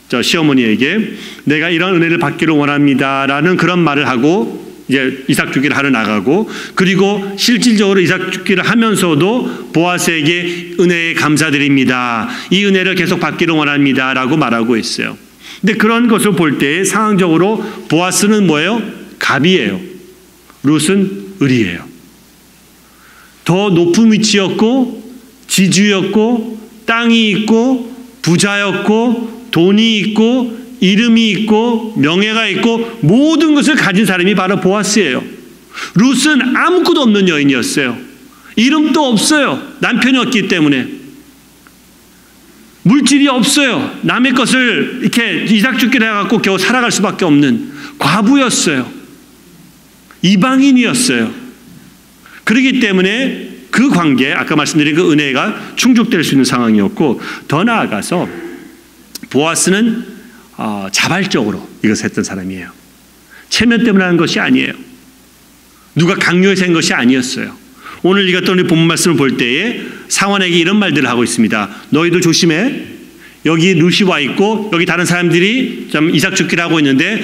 저 시어머니에게 내가 이런 은혜를 받기를 원합니다라는 그런 말을 하고 이제 이삭 죽기를 하러 나가고, 그리고 실질적으로 이삭 죽기를 하면서도 보아스에게 은혜에 감사드립니다. 이 은혜를 계속 받기를 원합니다라고 말하고 있어요. 근데 그런 것을 볼 때 상황적으로 보아스는 뭐예요? 갑이에요. 룻은 을이에요. 더 높은 위치였고 지주였고 땅이 있고 부자였고 돈이 있고 이름이 있고 명예가 있고 모든 것을 가진 사람이 바로 보아스예요. 룻은 아무것도 없는 여인이었어요. 이름도 없어요. 남편이 없기 때문에. 물질이 없어요. 남의 것을 이렇게 이삭 죽기를 해갖고 겨우 살아갈 수밖에 없는 과부였어요. 이방인이었어요. 그렇기 때문에 그 관계, 아까 말씀드린 그 은혜가 충족될 수 있는 상황이었고, 더 나아가서 보아스는 자발적으로 이것을 했던 사람이에요. 체면 때문에 하는 것이 아니에요. 누가 강요해서 한 것이 아니었어요. 오늘 읽었던 우리 본문 말씀을 볼 때에 사원에게 이런 말들을 하고 있습니다. 너희들 조심해. 여기 룻이 와 있고 여기 다른 사람들이 좀 이삭 죽기를 하고 있는데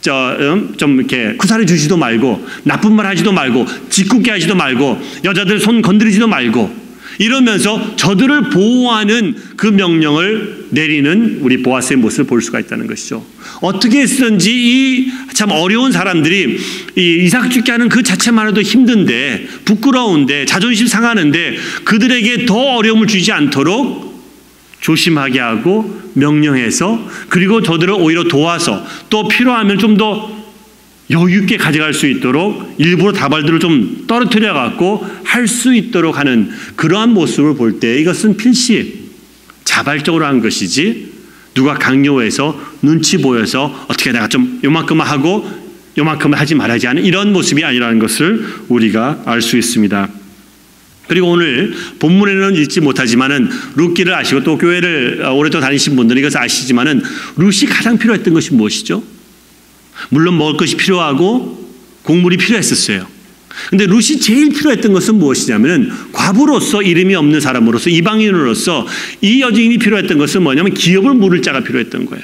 좀 이렇게 쿠사리 주지도 말고 나쁜 말 하지도 말고 짓궂게 하지도 말고 여자들 손 건드리지도 말고 이러면서 저들을 보호하는 그 명령을 내리는 우리 보아스의 모습을 볼 수가 있다는 것이죠. 어떻게 했든지 이 참 어려운 사람들이 이 이삭 죽게 하는 그 자체만 해도 힘든데 부끄러운데 자존심 상하는데 그들에게 더 어려움을 주지 않도록 조심하게 하고 명령해서, 그리고 저들을 오히려 도와서 또 필요하면 좀 더 여유 있게 가져갈 수 있도록 일부러 다발들을 좀 떨어뜨려 갖고 할 수 있도록 하는 그러한 모습을 볼 때 이것은 필시 자발적으로 한 것이지 누가 강요해서 눈치 보여서 어떻게 내가 좀 요만큼만 하고 요만큼만 하지 말아야지 하는 이런 모습이 아니라는 것을 우리가 알 수 있습니다. 그리고 오늘 본문에는 읽지 못하지만은 룻기를 아시고 또 교회를 오랫동안 다니신 분들은 이것을 아시지만은 룻이 가장 필요했던 것이 무엇이죠? 물론 먹을 것이 필요하고 곡물이 필요했었어요. 근데 룻이 제일 필요했던 것은 무엇이냐면은 과부로서 이름이 없는 사람으로서 이방인으로서 이 여인이 필요했던 것은 뭐냐면 기업을 물을 자가 필요했던 거예요.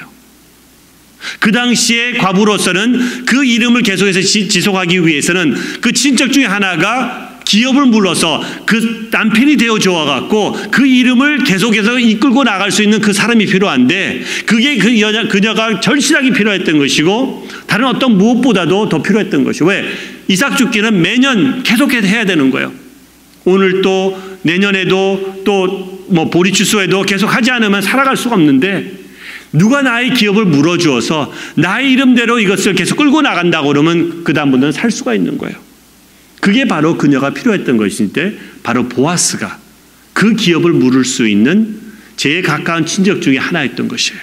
그 당시에 과부로서는 그 이름을 계속해서 지속하기 위해서는 그 친척 중에 하나가 기업을 물러서 그 남편이 되어 줘갖고 그 이름을 계속해서 이끌고 나갈 수 있는 그 사람이 필요한데 그게 그녀가 절실하게 필요했던 것이고 다른 어떤 무엇보다도 더 필요했던 것이 왜? 이삭 죽기는 매년 계속해서 해야 되는 거예요. 오늘 또 내년에도 또 뭐 보리추수에도 계속 하지 않으면 살아갈 수가 없는데 누가 나의 기업을 물어주어서 나의 이름대로 이것을 계속 끌고 나간다고 그러면 그 다음부터는 살 수가 있는 거예요. 그게 바로 그녀가 필요했던 것인데 바로 보아스가 그 기업을 물을 수 있는 제일 가까운 친척 중에 하나였던 것이에요.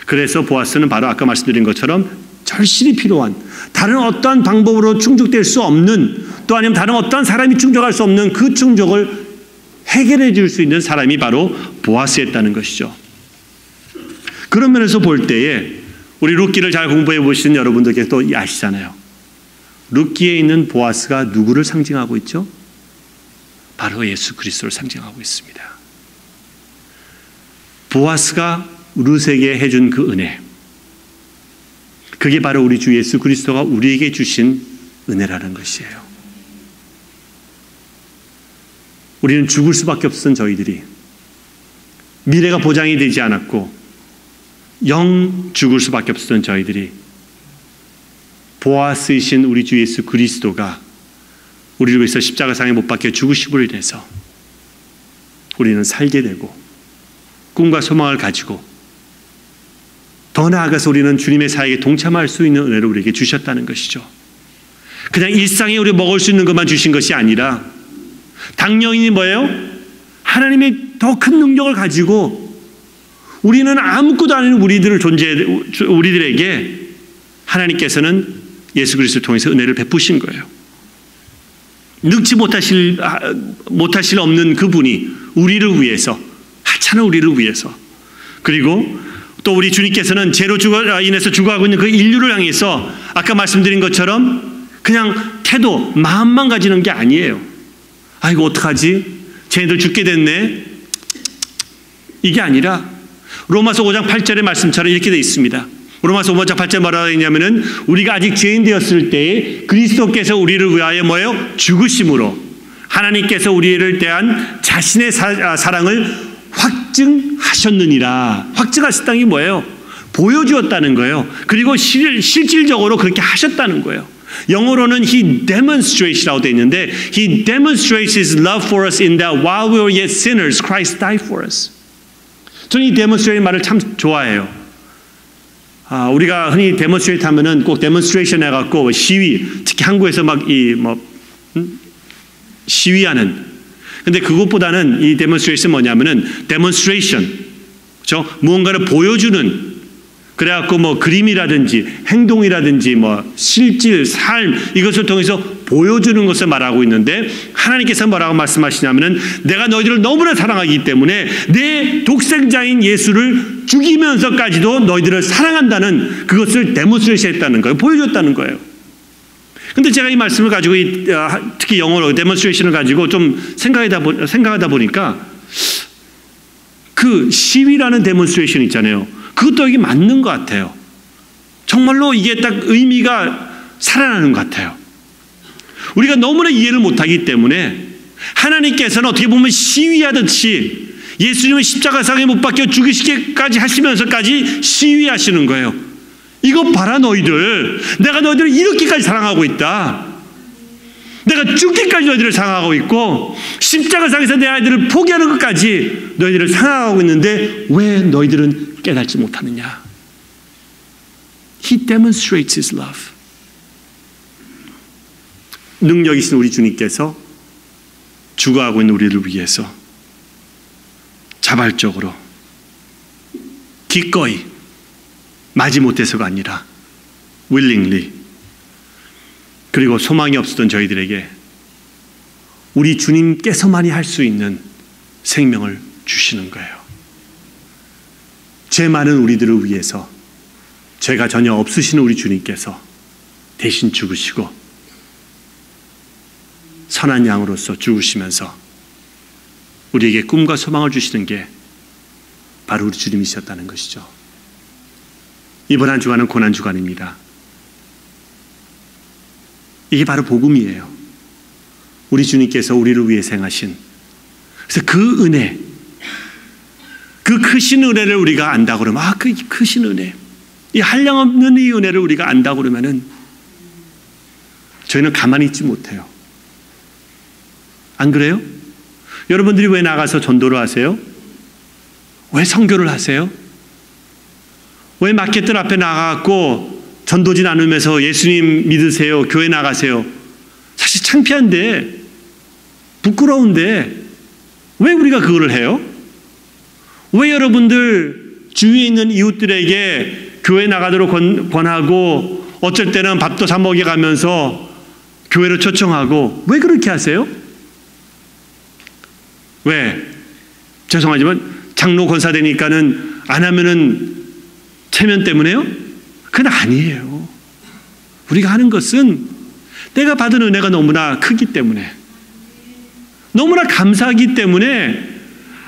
그래서 보아스는 바로 아까 말씀드린 것처럼 절실히 필요한, 다른 어떠한 방법으로 충족될 수 없는, 또 아니면 다른 어떠한 사람이 충족할 수 없는 그 충족을 해결해 줄 수 있는 사람이 바로 보아스였다는 것이죠. 그런 면에서 볼 때에 우리 룻기를 잘 공부해 보시는 여러분들께서 또 아시잖아요. 룻기에 있는 보아스가 누구를 상징하고 있죠? 바로 예수 그리스도를 상징하고 있습니다. 보아스가 룻에게 해준 그 은혜, 그게 바로 우리 주 예수 그리스도가 우리에게 주신 은혜라는 것이에요. 우리는 죽을 수밖에 없었던 저희들이, 미래가 보장이 되지 않았고 영 죽을 수밖에 없었던 저희들이, 보아스이신 우리 주 예수 그리스도가 우리를 위해서 십자가상에 못 박혀 죽으심으로 인해서 우리는 살게 되고 꿈과 소망을 가지고 더 나아가서 우리는 주님의 사역에 동참할 수 있는 은혜를 우리에게 주셨다는 것이죠. 그냥 일상에 우리 먹을 수 있는 것만 주신 것이 아니라 당연히 뭐예요? 하나님의 더 큰 능력을 가지고 우리는 아무것도 아닌 우리들에게 하나님께서는 예수 그리스도를 통해서 은혜를 베푸신 거예요. 늙지 못하실 없는 그분이 우리를 위해서, 하찮은 우리를 위해서, 그리고 또 우리 주님께서는 죄로 인해서 죽어가고 있는 그 인류를 향해서 아까 말씀드린 것처럼 그냥 태도, 마음만 가지는 게 아니에요. 아이고 어떡하지? 쟤네들 죽게 됐네. 이게 아니라 로마서 5장 8절의 말씀처럼 이렇게 되어 있습니다. 로마서 5장 8절 뭐라고 했냐면은 우리가 아직 죄인 되었을 때에 그리스도께서 우리를 위하여 뭐예요? 죽으심으로 하나님께서 우리를 대한 자신의 사랑을 확증하셨느니라. 확증하셨다는 게 뭐예요? 보여주었다는 거예요. 그리고 실질적으로 그렇게 하셨다는 거예요. 영어로는 He demonstrates라고 되어 있는데 He demonstrates His love for us in that while we were yet sinners, Christ died for us. 저는 이 demonstrate 말을 참 좋아해요. 우리가 흔히 demonstrate 하면은 꼭 demonstration 해갖고 시위, 특히 한국에서 막 시위하는. 근데 그것보다는 이 demonstration 뭐냐면은 demonstration, 그렇죠? 무언가를 보여주는. 그래갖고 뭐 그림이라든지 행동이라든지 뭐 실질, 삶 이것을 통해서 보여주는 것을 말하고 있는데 하나님께서 뭐라고 말씀하시냐면은 내가 너희들을 너무나 사랑하기 때문에 내 독생자인 예수를 죽이면서까지도 너희들을 사랑한다는 그것을 데몬스트레이션 했다는 거예요. 보여줬다는 거예요. 근데 제가 이 말씀을 가지고 특히 영어로 데몬스트레이션을 가지고 좀 생각하다 보니까 그 시위라는 데몬스트레이션 있잖아요. 그것도 이게 맞는 것 같아요. 정말로 이게 딱 의미가 살아나는 것 같아요. 우리가 너무나 이해를 못하기 때문에 하나님께서는 어떻게 보면 시위하듯이 예수님을 십자가상에 못 박혀 죽이시기까지 하시면서까지 시위하시는 거예요. 이거 봐라 너희들. 내가 너희들을 이렇게까지 사랑하고 있다. 내가 죽기까지 너희들을 사랑하고 있고 십자가상에서 내 아이들을 포기하는 것까지 너희들을 사랑하고 있는데 왜 너희들은 깨닫지 못하느냐. He demonstrates His love. 능력이신 우리 주님께서 죽어가고 있는 우리를 위해서 자발적으로 기꺼이 마지못해서가 아니라 willingly, 그리고 소망이 없었던 저희들에게 우리 주님께서만이 할 수 있는 생명을 주시는 거예요. 죄 많은 우리들을 위해서 죄가 전혀 없으신 우리 주님께서 대신 죽으시고 선한 양으로서 죽으시면서 우리에게 꿈과 소망을 주시는 게 바로 우리 주님이셨다는 것이죠. 이번 한 주간은 고난 주간입니다. 이게 바로 복음이에요. 우리 주님께서 우리를 위해 행하신, 그래서 그 은혜, 그 크신 은혜를 우리가 안다고 그러면 그 크신 은혜, 이 한량없는 이 은혜를 우리가 안다고 그러면은 저희는 가만히 있지 못해요. 안 그래요? 여러분들이 왜 나가서 전도를 하세요? 왜 선교를 하세요? 왜 마켓들 앞에 나가고 전도지 나누면서 예수님 믿으세요, 교회 나가세요? 사실 창피한데, 부끄러운데 왜 우리가 그거를 해요? 왜 여러분들 주위에 있는 이웃들에게 교회 나가도록 권하고 어쩔 때는 밥도 사 먹여가면서 교회로 초청하고. 왜 그렇게 하세요? 왜? 죄송하지만 장로 권사 되니까는 안 하면은 체면 때문에요? 그건 아니에요. 우리가 하는 것은 내가 받은 은혜가 너무나 크기 때문에, 너무나 감사하기 때문에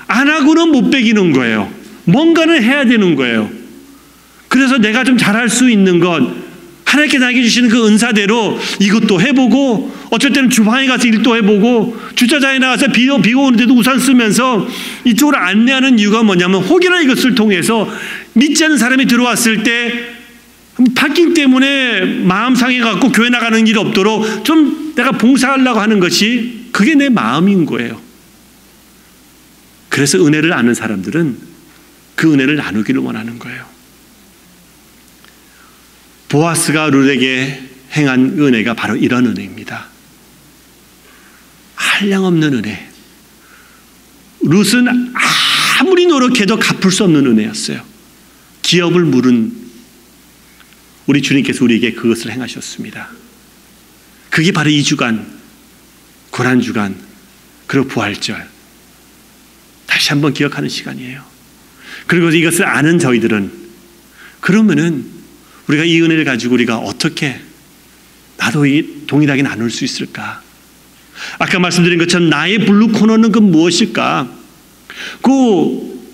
안 하고는 못 배기는 거예요. 뭔가는 해야 되는 거예요. 그래서 내가 좀 잘할 수 있는 것, 하나님께 나에게 주시는 그 은사대로 이것도 해보고, 어쩔 때는 주방에 가서 일도 해보고, 주차장에 나가서 비 오는데도 우산 쓰면서 이쪽으로 안내하는 이유가 뭐냐면, 혹여나 이것을 통해서 믿지 않는 사람이 들어왔을 때 파킹 때문에 마음 상해갖고 교회 나가는 일 없도록 좀 내가 봉사하려고 하는 것이, 그게 내 마음인 거예요. 그래서 은혜를 아는 사람들은 그 은혜를 나누기를 원하는 거예요. 보아스가 룻에게 행한 은혜가 바로 이런 은혜입니다. 한량없는 은혜. 룻은 아무리 노력해도 갚을 수 없는 은혜였어요. 기업을 물은 우리 주님께서 우리에게 그것을 행하셨습니다. 그게 바로 2주간, 고난주간, 그리고 부활절. 다시 한번 기억하는 시간이에요. 그리고 이것을 아는 저희들은, 그러면은 우리가 이 은혜를 가지고 우리가 어떻게 나도 동일하게 나눌 수 있을까? 아까 말씀드린 것처럼 나의 블루 코너는 그 무엇일까? 그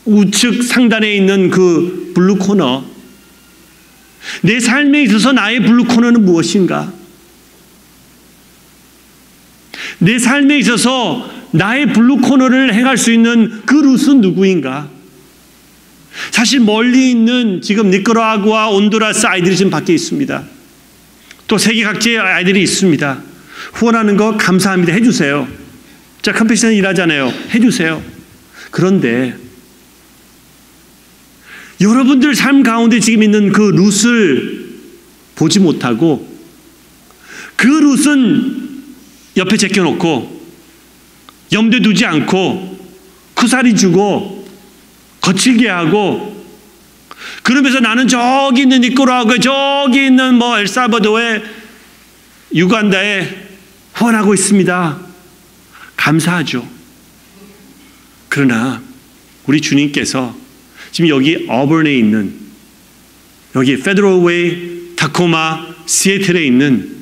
우측 상단에 있는 그 블루 코너, 내 삶에 있어서 나의 블루 코너는 무엇인가? 내 삶에 있어서 나의 블루 코너를 행할 수 있는 그 룻은 누구인가? 사실 멀리 있는 지금 니카라구아, 온두라스 아이들이 지금 밖에 있습니다. 또 세계 각지의 아이들이 있습니다. 후원하는 거 감사합니다. 해주세요. 자, 컴패션 일하잖아요. 해주세요. 그런데 여러분들 삶 가운데 지금 있는 그 룻을 보지 못하고, 그 룻은 옆에 제껴놓고 염두에 두지 않고 쿠사리 주고 거칠게 하고, 그러면서 나는 저기 있는 니카라구아에, 저기 있는 뭐 엘살바도르에, 유간다에 후원하고 있습니다. 감사하죠. 그러나 우리 주님께서 지금 여기 어번에 있는, 여기 페더럴웨이, 타코마, 시애틀에 있는,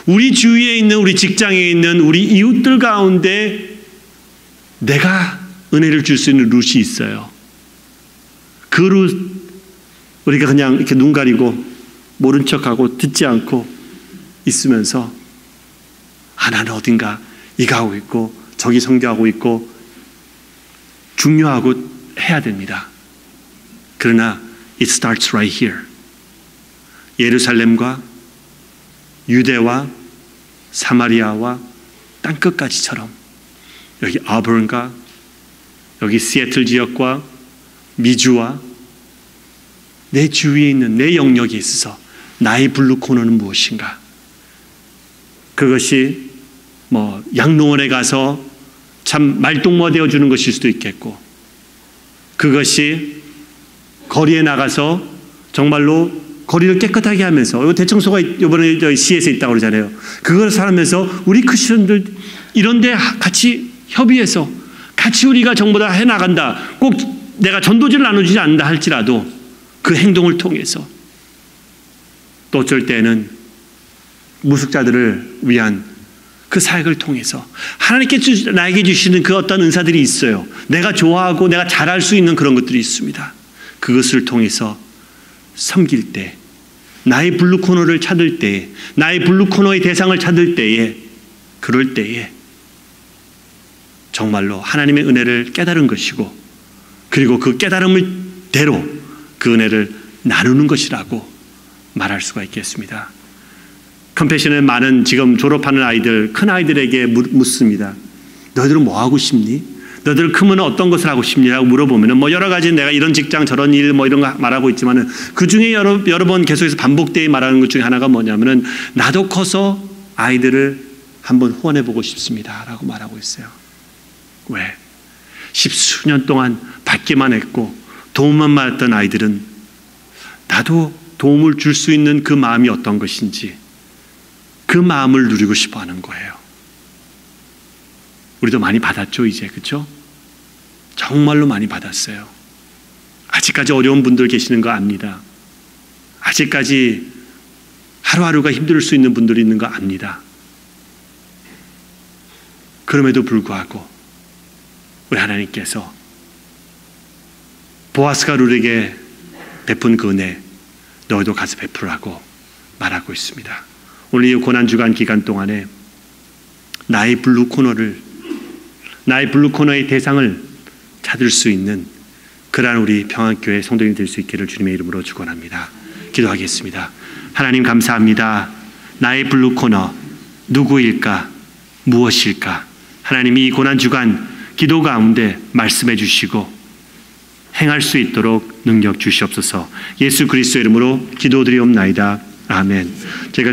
우리 주위에 있는, 우리 직장에 있는 우리 이웃들 가운데 내가 은혜를 줄 수 있는 룻이 있어요. 그 룻, 우리가 그냥 이렇게 눈 가리고 모른 척하고 듣지 않고 있으면서, 나는 어딘가 이거 하고 있고 저기 선교하고 있고 중요하고 해야 됩니다. 그러나 it starts right here. 예루살렘과 유대와 사마리아와 땅끝까지처럼, 여기 아버른과 여기 시애틀 지역과 미주와 내 주위에 있는 내 영역에 있어서 나의 블루 코너는 무엇인가? 그것이 뭐 양농원에 가서 참 말동무가 되어주는 것일 수도 있겠고, 그것이 거리에 나가서 정말로 거리를 깨끗하게 하면서, 대청소가 이번에 저희 시에서 있다고 그러잖아요. 그걸 살면서 우리 크리스천들 이런데 같이 협의해서 같이 우리가 정보 다 해나간다. 꼭 내가 전도지를 나눠주지 않는다 할지라도 그 행동을 통해서, 또 어쩔 때는 무숙자들을 위한 그 사역을 통해서 하나님께 나에게 주시는 그 어떤 은사들이 있어요. 내가 좋아하고 내가 잘할 수 있는 그런 것들이 있습니다. 그것을 통해서 섬길 때, 나의 블루 코너를 찾을 때에, 나의 블루 코너의 대상을 찾을 때에, 그럴 때에 정말로 하나님의 은혜를 깨달은 것이고, 그리고 그 깨달음을 대로 그 은혜를 나누는 것이라고 말할 수가 있겠습니다. 컴패션의 많은 지금 졸업하는 아이들, 큰 아이들에게 묻습니다. 너희들은 뭐 하고 싶니? 너희들 크면 어떤 것을 하고 싶냐고 물어보면 뭐 여러 가지, 내가 이런 직장 저런 일 뭐 이런 거 말하고 있지만은 그 중에 여러 번 계속해서 반복되어 말하는 것 중에 하나가 뭐냐면은 나도 커서 아이들을 한번 후원해 보고 싶습니다라고 말하고 있어요. 왜? 십수년 동안 받기만 했고 도움만 받았던 아이들은 나도 도움을 줄 수 있는 그 마음이 어떤 것인지 그 마음을 누리고 싶어 하는 거예요. 우리도 많이 받았죠, 이제. 그렇죠? 정말로 많이 받았어요. 아직까지 어려운 분들 계시는 거 압니다. 아직까지 하루하루가 힘들 수 있는 분들이 있는 거 압니다. 그럼에도 불구하고 우리 하나님께서 보아스가 룻에게 베푼 그 은혜 너희도 가서 베풀라고 말하고 있습니다. 오늘 이 고난주간 기간 동안에 나의 블루 코너의 대상을 찾을 수 있는 그러한 우리 평안교회 성도님 될 수 있기를 주님의 이름으로 축원합니다. 기도하겠습니다. 하나님 감사합니다. 나의 블루 코너 누구일까? 무엇일까? 하나님 이 고난주간 기도 가운데 말씀해 주시고 행할 수 있도록 능력 주시옵소서. 예수 그리스도 이름으로 기도드리옵나이다. 아멘. 제가